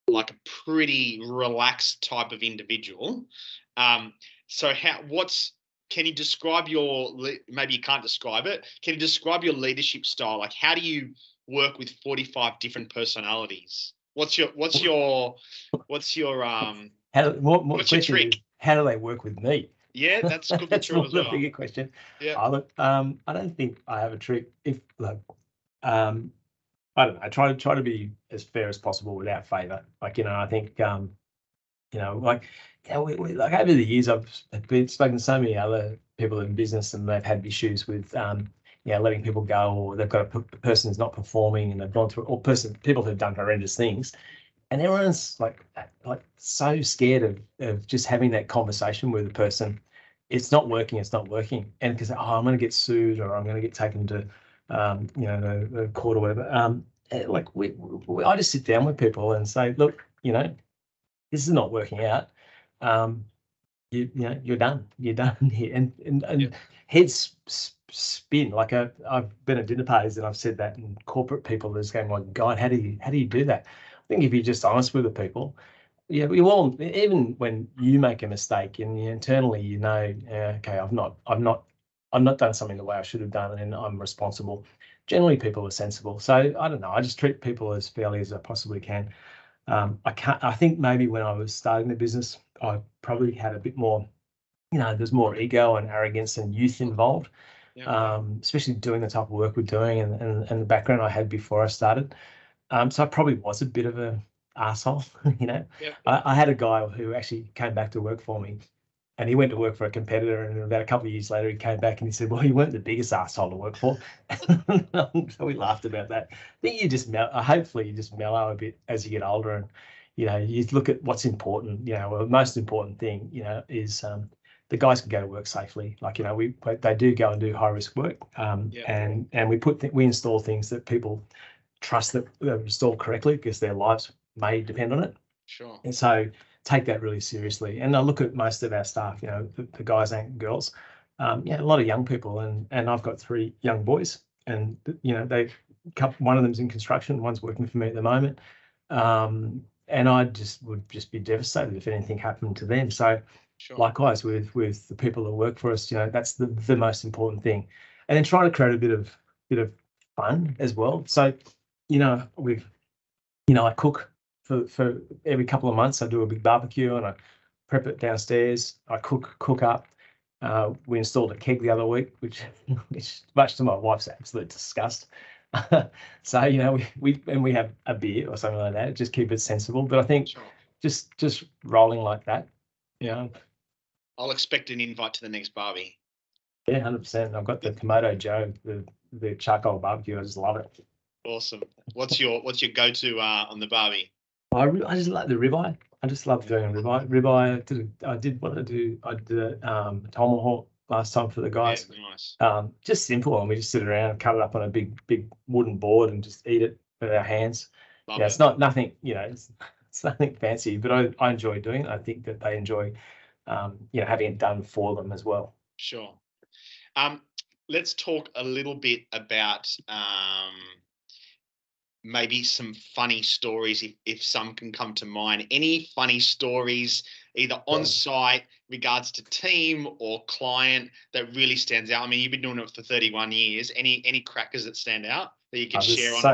Speaker 1: like a pretty relaxed type of individual. So can you describe maybe you can't describe it. Can you describe your leadership style? Like, how do you work with 45 different personalities? What's your trick?
Speaker 2: How do they work with me?
Speaker 1: Yeah, that's could be true as well.
Speaker 2: That's a bigger question.
Speaker 1: Yeah.
Speaker 2: I don't think I have a trick. I don't know. I try to be as fair as possible without favour. Like, I think like over the years, I've spoken to so many other people in business, and they've had issues with letting people go, or they've got a person who's not performing, and they've gone through, or people who've done horrendous things, and everyone's like so scared of just having that conversation with the person. It's not working, and because I'm going to get sued, or I'm going to get taken to the court or whatever. I just sit down with people and say, look, this is not working out. You're done here, and heads spin. Like I've been at dinner parties and I've said that, and corporate people are going, my God, how do you do that? I think if you're just honest with the people, we all, even when you make a mistake and internally, okay, I've not done something the way I should have done, and I'm responsible. Generally, people are sensible. So I don't know. I just treat people as fairly as I possibly can. I think maybe when I was starting the business, I probably had a bit more, there's more ego and arrogance and youth involved, especially doing the type of work we're doing and the background I had before I started. So I probably was a bit of a arsehole, I had a guy who actually came back to work for me, and he went to work for a competitor, and about a couple of years later, he came back and he said, well, you weren't the biggest arsehole to work for. So we laughed about that. I think hopefully you just mellow a bit as you get older, and, you look at what's important. Well, the most important thing, is the guys can go to work safely. Like, they do go and do high risk work. And we install things that people trust that they're installed correctly, because their lives may depend on it.
Speaker 1: Sure.
Speaker 2: And so take that really seriously. And I look at most of our staff, the guys and girls, a lot of young people, and I've got 3 young boys, and one of them's in construction, one's working for me at the moment, and I would be devastated if anything happened to them. So likewise with the people that work for us, that's the most important thing, and then try to create a bit of fun as well. So I cook. For every couple of months, I do a big barbecue and I prep it downstairs. I cook up. We installed a keg the other week, which much to my wife's absolute disgust. So we have a beer or something like that. Just keep it sensible. But I think just rolling like that.
Speaker 1: I'll expect an invite to the next barbie.
Speaker 2: Yeah, 100%. I've got the Komodo Joe, the charcoal barbecue. I just love it.
Speaker 1: Awesome. What's your go-to on the barbie?
Speaker 2: I just like the ribeye. I just love doing ribeye. I did a tomahawk last time for the guys.
Speaker 1: Yeah, nice.
Speaker 2: Just simple, and we just sit around, cut it up on a big wooden board, and just eat it with our hands. It's not nothing. It's nothing fancy, but I enjoy doing it. I think that they enjoy, having it done for them as well.
Speaker 1: Sure. Let's talk a little bit about maybe some funny stories, if some can come to mind. Any funny stories, either on site, regards to team or client, that really stands out? I mean, you've been doing it for 31 years. Any crackers that stand out that you can share on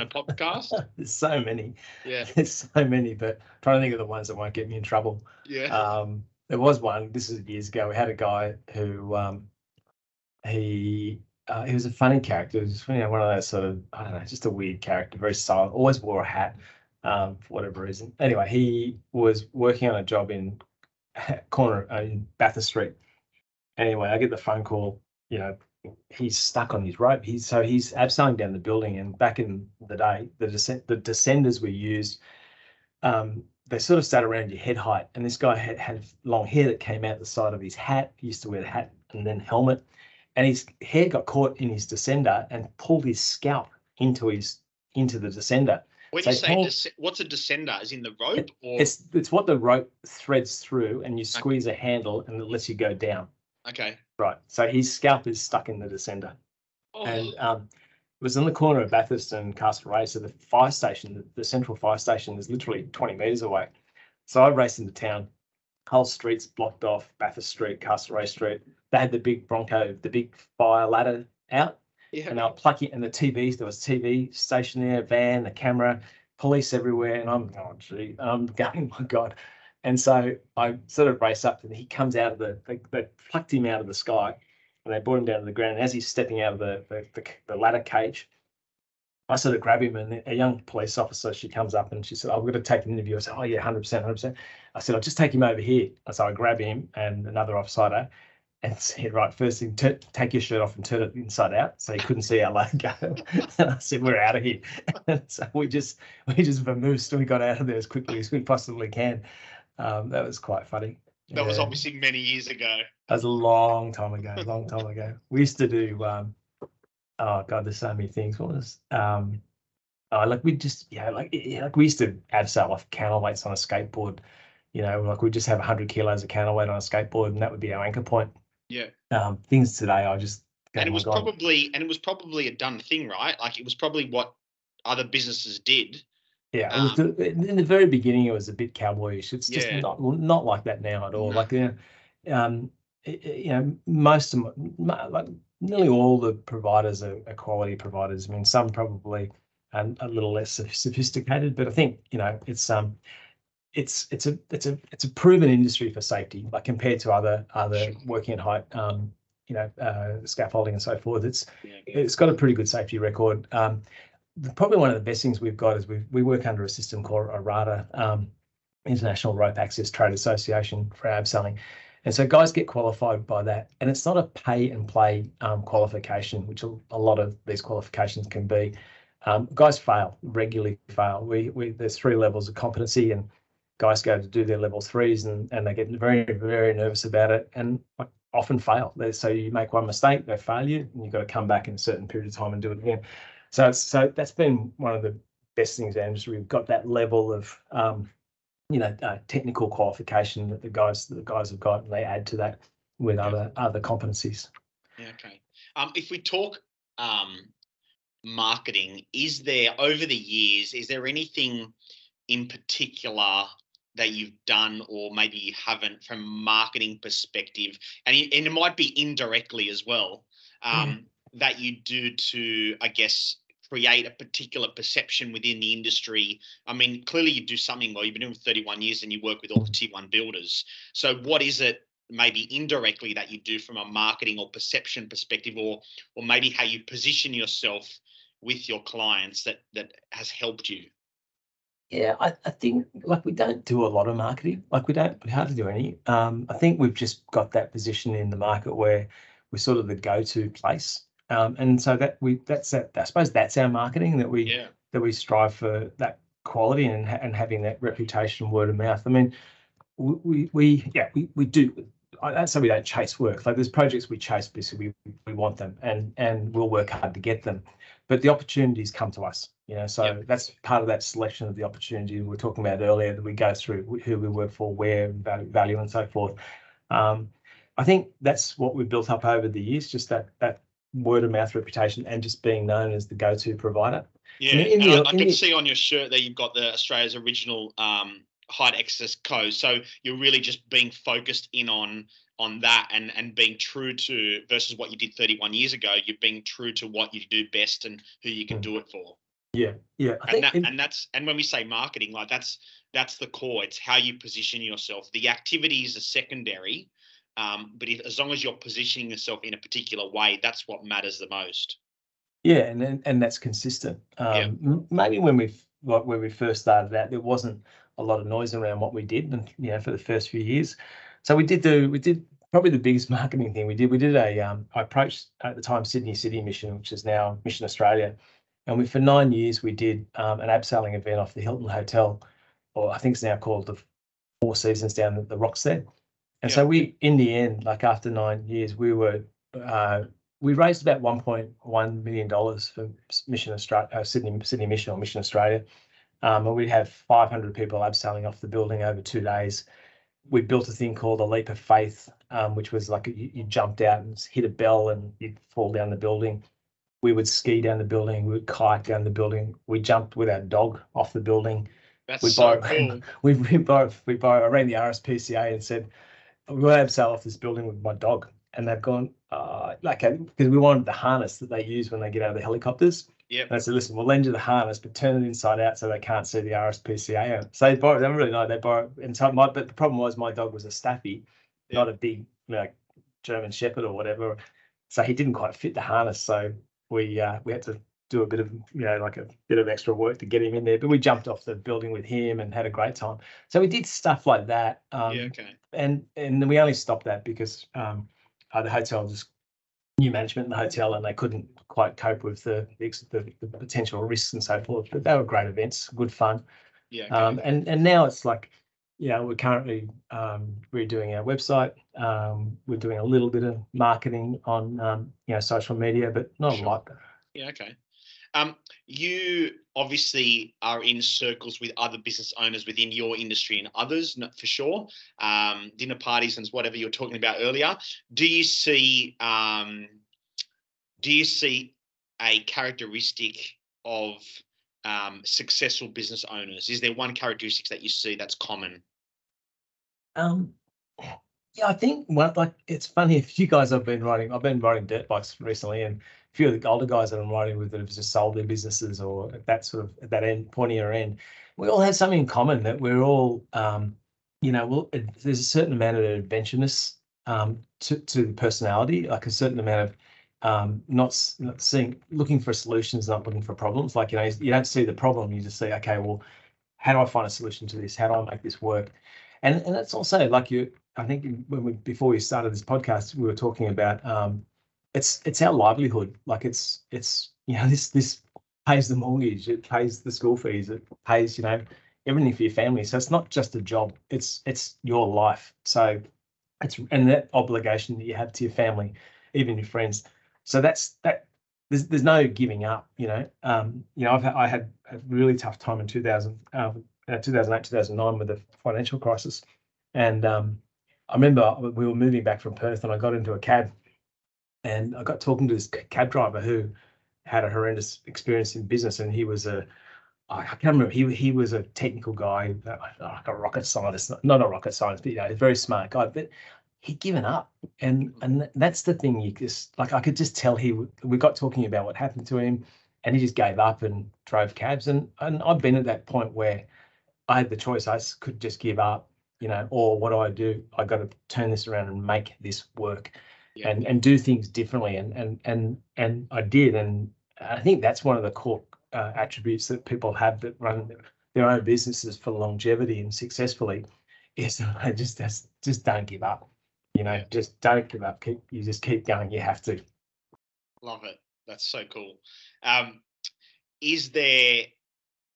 Speaker 1: a podcast?
Speaker 2: There's so many.
Speaker 1: Yeah,
Speaker 2: there's so many, but I'm trying to think of the ones that won't get me in trouble.
Speaker 1: Yeah.
Speaker 2: There was one. This was years ago. We had a guy who he was a funny character. He was, one of those sort of, I don't know, just a weird character, very silent, always wore a hat for whatever reason. Anyway, he was working on a job in in Bathurst Street. Anyway, I get the phone call, he's stuck on his rope. He's abseiling down the building, and back in the day, the descenders we used, they sort of sat around your head height, and this guy had long hair that came out the side of his hat. He used to wear the hat and then helmet. and his hair got caught in his descender and pulled his scalp into the descender.
Speaker 1: When
Speaker 2: So
Speaker 1: you say what's a descender? Is in the rope, or
Speaker 2: it's what the rope threads through, and you squeeze a handle, and it lets you go down.
Speaker 1: Okay.
Speaker 2: Right. So his scalp is stuck in the descender, and it was in the corner of Bathurst and Castlereagh. So the fire station, the central fire station, is literally 20 metres away. So I raced into town. Whole streets blocked off, Bathurst Street, Castlereagh Street. They had the big Bronco, the big fire ladder out, and they were plucking, and the TVs, there was TV station there, van, the camera, police everywhere, and I'm going, gee, I'm going, my God. And so I sort of race up, and he comes out of they plucked him out of the sky, and they brought him down to the ground. And as he's stepping out of the ladder cage, I sort of grab him, and a young police officer, she comes up and she said, "I'm going to take an interview." I said, "Oh yeah, 100%, 100%." I said, "I'll just take him over here." So I grab him and another officer and said, "Right, first thing, take your shirt off and turn it inside out." So he couldn't see our logo. And I said, "We're out of here." And so we just vamoosed. We got out of there as quickly as we possibly can. That was quite funny.
Speaker 1: That was obviously many years ago.
Speaker 2: That was a long time ago. We used to do, oh God, there's so many things. What was, like we just, like we used to abseil off counterweights on a skateboard. Like we just have 100 kilos of counterweight on a skateboard, and that would be our anchor point.
Speaker 1: Yeah.
Speaker 2: Things today, I just go,
Speaker 1: and it was probably a done thing, right? Like it was probably what other businesses did.
Speaker 2: Yeah, in the very beginning, it was a bit cowboyish. It's just not like that now at all. No. Like most of like nearly all the providers are quality providers. I mean, some probably a little less sophisticated, but I think it's a proven industry for safety, like compared to other working at height, scaffolding and so forth. It's got a pretty good safety record. Probably one of the best things we've got is we work under a system called IRATA, International Rope Access Trade Association, for abseiling. And so guys get qualified by that. And it's not a pay and play qualification, which a lot of these qualifications can be. Guys regularly fail. There's 3 levels of competency, and guys go to do their level 3s and they get very, very nervous about it and often fail. So you make one mistake, they fail you, and you've got to come back in a certain period of time and do it again. So that's been one of the best things in the industry. We've got that level of technical qualification that the guys have got, and they add to that with other competencies.
Speaker 1: Yeah, okay. If we talk marketing, is there over the years, is there anything in particular that you've done or maybe you haven't from a marketing perspective, and it might be indirectly as well, that you do to, I guess, create a particular perception within the industry? I mean, clearly you do something well. You've been doing it for 31 years and you work with all the tier 1 builders. So what is it maybe indirectly that you do from a marketing or perception perspective, or maybe how you position yourself with your clients that has helped you?
Speaker 2: Yeah, I think like we don't do a lot of marketing. Like we hardly do any. I think we've just got that position in the market where we're sort of the go-to place. And so I suppose that's our marketing, that we strive for that quality and having that reputation, word of mouth. I mean, we do. I'd say we don't chase work. Like there's projects we chase because we want them and we'll work hard to get them, but the opportunities come to us. So that's part of that selection of the opportunity we were talking about earlier, that we go through who we work for, where, value, and so forth. I think that's what we've built up over the years, just that word of mouth reputation and just being known as the go-to provider.
Speaker 1: Yeah, I can see on your shirt there you've got the Australia's original height access code. So you're really just being focused in on that and being true to, versus what you did 31 years ago, you're being true to what you do best and who you can do it for.
Speaker 2: Yeah.
Speaker 1: And when we say marketing, like that's the core. It's how you position yourself. The activities are secondary. But as long as you're positioning yourself in a particular way, that's what matters the most.
Speaker 2: Yeah, and that's consistent. Maybe when we first started out, there wasn't a lot of noise around what we did, and for the first few years. So we did probably the biggest marketing thing we did. We did I approached at the time Sydney City Mission, which is now Mission Australia, and for 9 years we did an abseiling event off the Hilton Hotel, or I think it's now called the Four Seasons, down at the Rocks there. And so we, in the end, like after 9 years, we were we raised about $1.1 million for Mission Australia, Sydney Mission or Mission Australia. And we have 500 people abseiling off the building over 2 days. We built a thing called a leap of faith, which was like you jumped out and hit a bell and you'd fall down the building. We would ski down the building. We would kite down the building. We jumped with our dog off the building.
Speaker 1: That's so cool.
Speaker 2: we borrowed. I rang the RSPCA and said, we want to abseil off this building with my dog. And they've gone, because we wanted the harness that they use when they get out of the helicopters.
Speaker 1: Yeah.
Speaker 2: And I said, listen, we'll lend you the harness, but turn it inside out so they can't see the RSPCA. So they borrow. They don't really know. They borrow. And so but the problem was my dog was a staffy, not a big German Shepherd or whatever. So he didn't quite fit the harness. So we had to do a bit of a bit of extra work to get him in there. But we jumped off the building with him and had a great time. So we did stuff like that.
Speaker 1: Okay.
Speaker 2: And then we only stopped that because the hotel just new management in the hotel, and they couldn't quite cope with the potential risks and so forth. But they were great events, good fun.
Speaker 1: Yeah. Okay.
Speaker 2: And now it's like, we're currently redoing our website. We're doing a little bit of marketing on social media, but not a lot.
Speaker 1: Yeah. Okay. You obviously are in circles with other business owners within your industry and others, for sure. Dinner parties and whatever you were talking about earlier. Do you see a characteristic of successful business owners? Is there one characteristic that you see that's common?
Speaker 2: I think it's funny if you guys I've been riding dirt bikes recently, and a few of the older guys that I'm riding with that have just sold their businesses or at that pointier end, we all have something in common, that we're all, there's a certain amount of adventureness to the personality, like a certain amount of not looking for solutions, not looking for problems. Like, you don't see the problem, you just say, okay, well, how do I find a solution to this? How do I make this work? And that's also like I think before we started this podcast, we were talking about it's our livelihood. Like it's this pays the mortgage, it pays the school fees, it pays everything for your family. So it's not just a job; it's your life. So and that obligation that you have to your family, even your friends. So that's that. There's no giving up. I had a really tough time in 2008, 2009 with the financial crisis, and I remember we were moving back from Perth, and I got into a cab, and I got talking to this cab driver who had a horrendous experience in business, and he was I can't remember, he was a technical guy, like a rocket scientist, not a rocket scientist, but a very smart guy, but he'd given up, and that's the thing. You just I could just tell we got talking about what happened to him, and he just gave up and drove cabs, and I've been at that point where I had the choice. I could just give up, or what do I do? I got to turn this around and make this work, and do things differently. And I did. And I think that's one of the core attributes that people have that run their own businesses for longevity and successfully, is just don't give up. Just don't give up. Just keep going. You have to.
Speaker 1: Love it. That's so cool. Is there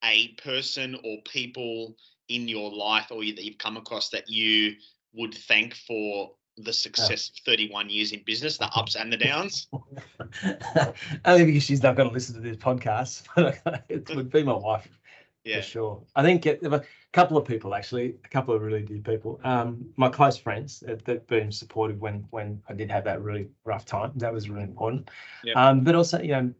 Speaker 1: a person or people in your life or that you've come across that you would thank for the success of 31 years in business, the ups and the downs?
Speaker 2: Only because she's not going to listen to this podcast. It would be my wife, for sure. I think a couple of people, actually, a couple of really dear people. My close friends that been supportive when I did have that really rough time. That was really important. But also, and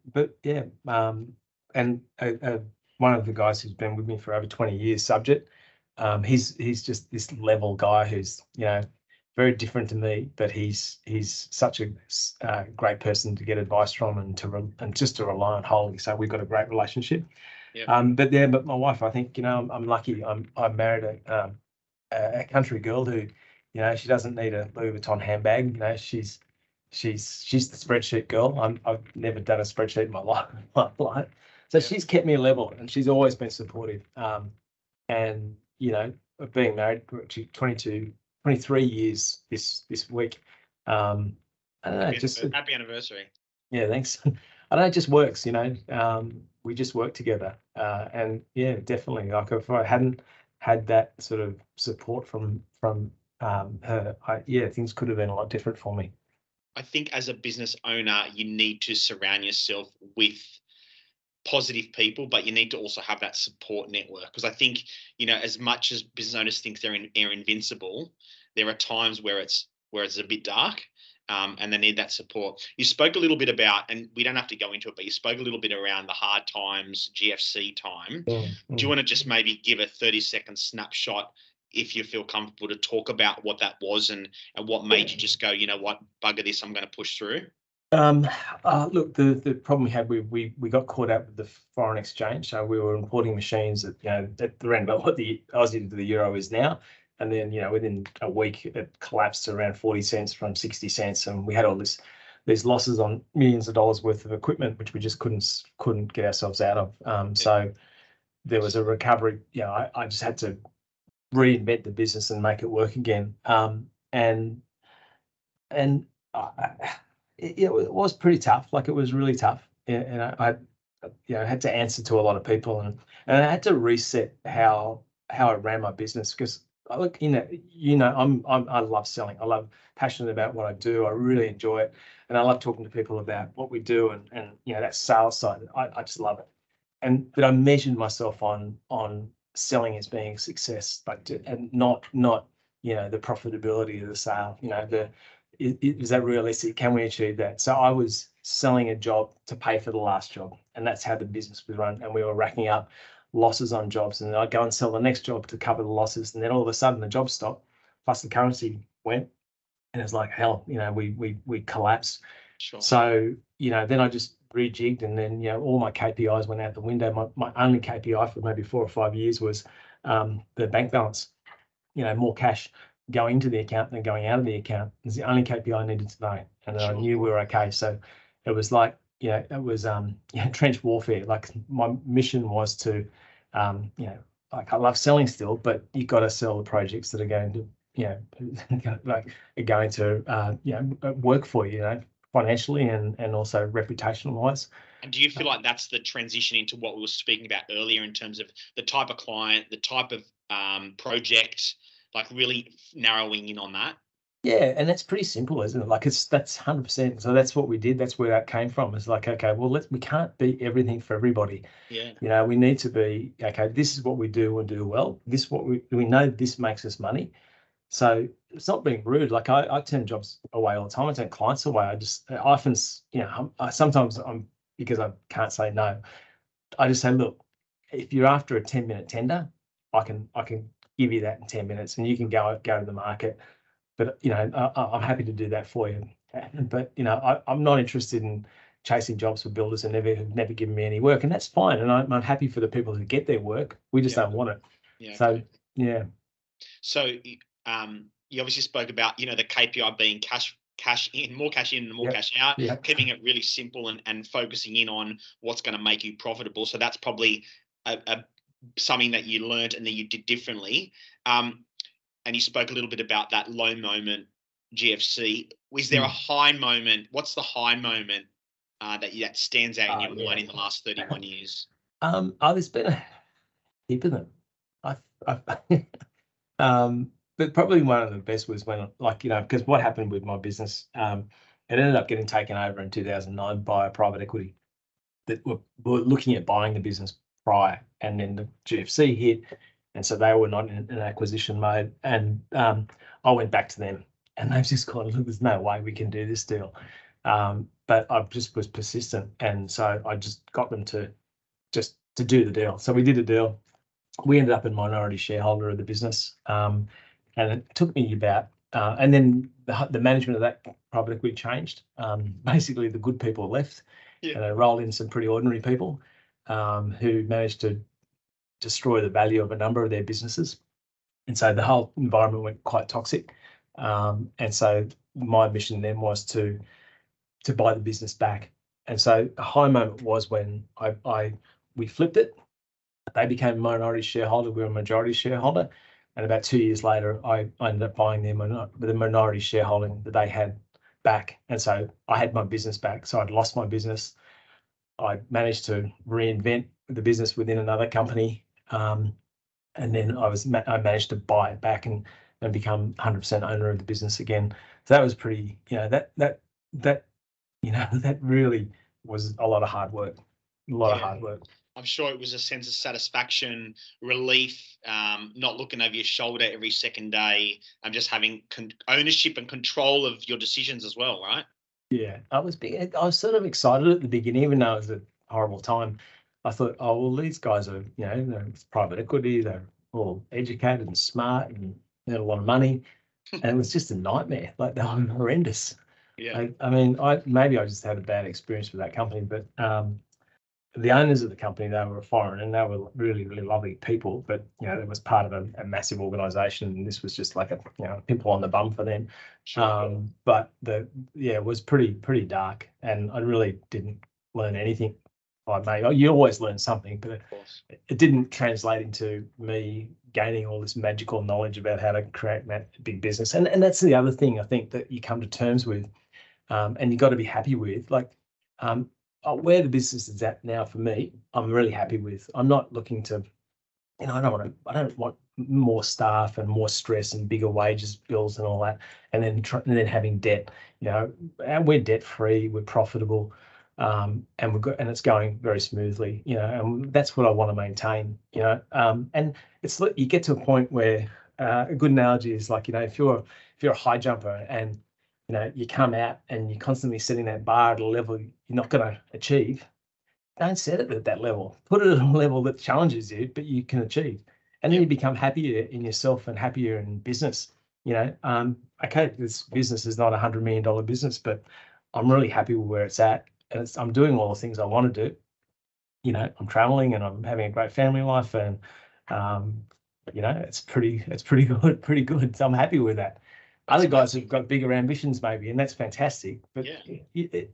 Speaker 2: one of the guys who's been with me for over 20 years, Subject, he's just this level guy who's very different to me, but he's such a great person to get advice from and just to rely on wholly. So we've got a great relationship. But my wife, I think I'm lucky. I married a country girl who she doesn't need a Louis Vuitton handbag. She's the spreadsheet girl. I've never done a spreadsheet in my life. So she's kept me level, and she's always been supportive. And being married for 23 years this week. I don't know,
Speaker 1: happy anniversary.
Speaker 2: Yeah, thanks. I don't know, it just works. We just work together, and definitely. Like if I hadn't had that sort of support from her, things could have been a lot different for me.
Speaker 1: I think as a business owner, you need to surround yourself with positive people, but you need to also have that support network. Because I think, as much as business owners think they're invincible, there are times where it's a bit dark, and they need that support. You spoke a little bit about, and we don't have to go into it, but you spoke a little bit around the hard times, GFC time. Do you want to just maybe give a 30-second snapshot, if you feel comfortable, to talk about what that was and what made you just go, you know what, bugger this, I'm going to push through?
Speaker 2: Look, the problem we had, we got caught out with the foreign exchange. So we were importing machines at around about what the Aussie to the euro is now, and then within a week it collapsed to around 40 cents from 60 cents, and we had all these losses on millions of dollars worth of equipment, which we just couldn't get ourselves out of. So there was a recovery. I just had to reinvent the business and make it work again. And it was pretty tough. Like, it was really tough, and I had to answer to a lot of people, and I had to reset how I ran my business, because I love selling. I love passionate about what I do. I really enjoy it, and I love talking to people about what we do, and that sales side. I just love it. But I measured myself on selling as being a success, and not the profitability of the sale. Is that realistic? Can we achieve that? So I was selling a job to pay for the last job, and that's how the business was run. And we were racking up losses on jobs, and then I'd go and sell the next job to cover the losses, and then all of a sudden the job stopped, plus the currency went, and it's like hell. We collapsed.
Speaker 1: Sure.
Speaker 2: So then I just rejigged, and then all my KPIs went out the window. My only KPI for maybe 4 or 5 years was the bank balance. More cash going into the account than going out of the account is the only KPI I needed to know, and then I knew we were okay. So it was like, it was trench warfare. Like, my mission was to, like, I love selling still, but you got to sell the projects that are going to, like, are going to, work for you, financially and also reputational wise.
Speaker 1: And do you feel like that's the transition into what we were speaking about earlier, in terms of the type of client, the type of project, like really narrowing in on that?
Speaker 2: Yeah, and that's pretty simple, isn't it? Like, that's 100%. So that's what we did. That's where that came from. It's like, okay, well, we can't be everything for everybody.
Speaker 1: Yeah.
Speaker 2: We need to be, okay, this is what we do and do well. This is what we know, this makes us money. So it's not being rude. Like, I turn jobs away all the time. I turn clients away. I often, sometimes I'm, because I can't say no, I just say, look, if you're after a 10-minute tender, I can give you that in 10 minutes, and you can go to the market. But I'm happy to do that for you. But I'm not interested in chasing jobs for builders and have never given me any work, and that's fine. And I'm happy for the people who get their work. We just don't want it.
Speaker 1: Yeah.
Speaker 2: So
Speaker 1: okay.
Speaker 2: yeah.
Speaker 1: So you obviously spoke about the KPI being cash in, more cash in and more cash out, keeping it really simple and focusing in on what's going to make you profitable. So that's probably something that you learned and that you did differently. And you spoke a little bit about that low moment, GFC. Was there a high moment? What's the high moment that stands out in your mind in the last 31 years?
Speaker 2: There's been a heap of them. But probably one of the best was when, because what happened with my business, it ended up getting taken over in 2009 by a private equity that were looking at buying the business prior, and then the GFC hit, and so they were not in an acquisition mode. And I went back to them, and they've just gone, look, there's no way we can do this deal. But I just was persistent, and so I just got them to do the deal. So we did a deal. We ended up a minority shareholder of the business, and it took me about, and then the management of that private equity changed. Basically, the good people left, and they rolled in some pretty ordinary people who managed to destroy the value of a number of their businesses. And so the whole environment went quite toxic. And so my mission then was to buy the business back. And so a high moment was when we flipped it. They became a minority shareholder. We were a majority shareholder. And about 2 years later, I ended up buying the minority shareholding that they had back. And so I had my business back. So I'd lost my business. I managed to reinvent the business within another company. And then I managed to buy it back and become 100% owner of the business again. So that was pretty, that that, that really was a lot of hard work,
Speaker 1: I'm sure it was a sense of satisfaction, relief, not looking over your shoulder every second day, and just having ownership and control of your decisions as well, right?
Speaker 2: Yeah, I was sort of excited at the beginning, even though it was a horrible time. I thought, oh well, these guys are, they're private equity, they're all educated and smart, and they had a lot of money, and it was just a nightmare. Like they were horrendous.
Speaker 1: Yeah.
Speaker 2: I mean, I just had a bad experience with that company, but the owners of the company, they were foreign and they were really, really lovely people, but it was part of a massive organization, and this was just like a pimple on the bum for them.
Speaker 1: Sure.
Speaker 2: But it was pretty dark, and I really didn't learn anything. You always learn something, but it didn't translate into me gaining all this magical knowledge about how to create a big business. And that's the other thing I think that you come to terms with, and you've got to be happy with. Like, where the business is at now for me, I'm really happy with. I'm not looking to, I don't want more staff and more stress and bigger wages, bills and all that, and then having debt. And we're debt free, we're profitable, and it's going very smoothly. And that's what I want to maintain. And it's you get to a point where a good analogy is like, if you're a high jumper and you come out and you're constantly setting that bar at a level you're not going to achieve, don't set it at that level. Put it at a level that challenges you, but you can achieve. And then you become happier in yourself and happier in business. Okay, this business is not $100 million business, but I'm really happy with where it's at. And I'm doing all the things I want to do. I'm traveling and I'm having a great family life, and it's pretty good. So I'm happy with that. Other guys have got bigger ambitions maybe, and that's fantastic. But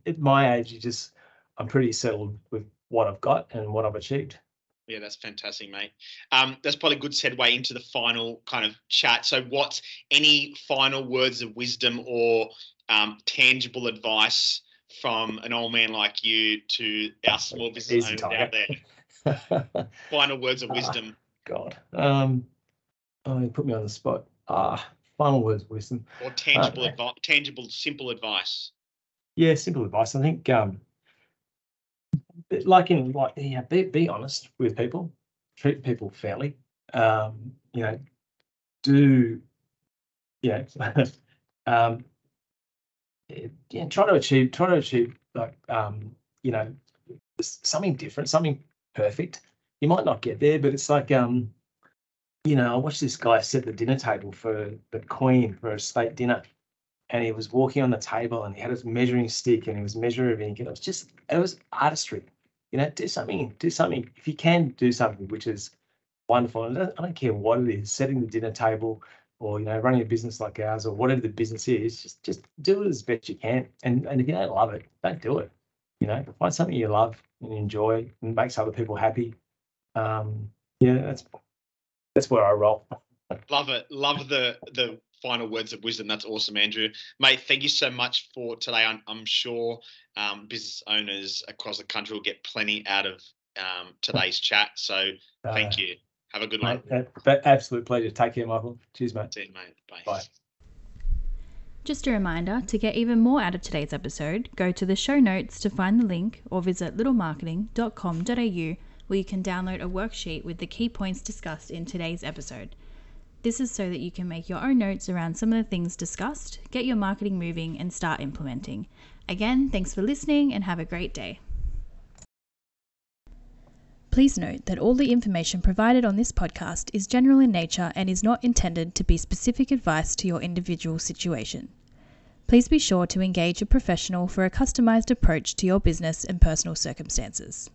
Speaker 2: at my age, I'm pretty settled with what I've got and what I've achieved.
Speaker 1: Yeah, that's fantastic, mate. That's probably a good segue into the final kind of chat. So any final words of wisdom or tangible advice from an old man like you to our small business owners out there? Final words of wisdom.
Speaker 2: God. You put me on the spot. Final words of wisdom.
Speaker 1: Or tangible advice, simple advice.
Speaker 2: Yeah, simple advice. I think be honest with people, treat people fairly. Try to achieve like something different, something perfect. You might not get there, but it's like I watched this guy set the dinner table for the Queen for a state dinner, and he was walking on the table and he had his measuring stick and he was measuring everything. It was artistry. Do something. If you can do something which is wonderful, and I don't care what it is, setting the dinner table or running a business like ours or whatever the business is, just do it as best you can. And if you don't love it, don't do it. Find something you love and enjoy and makes other people happy. That's where I roll.
Speaker 1: Love it. Love the final words of wisdom. That's awesome, Andrew. Mate, thank you so much for today. I'm sure business owners across the country will get plenty out of today's chat. So thank you. Have a good one.
Speaker 2: Absolute pleasure. Take care, Michael. Cheers, mate.
Speaker 1: See you, mate. Bye.
Speaker 2: Bye.
Speaker 3: Just a reminder, to get even more out of today's episode, go to the show notes to find the link or visit littlemarketing.com.au, where you can download a worksheet with the key points discussed in today's episode. This is so that you can make your own notes around some of the things discussed, get your marketing moving, and start implementing. Again, thanks for listening and have a great day. Please note that all the information provided on this podcast is general in nature and is not intended to be specific advice to your individual situation. Please be sure to engage a professional for a customized approach to your business and personal circumstances.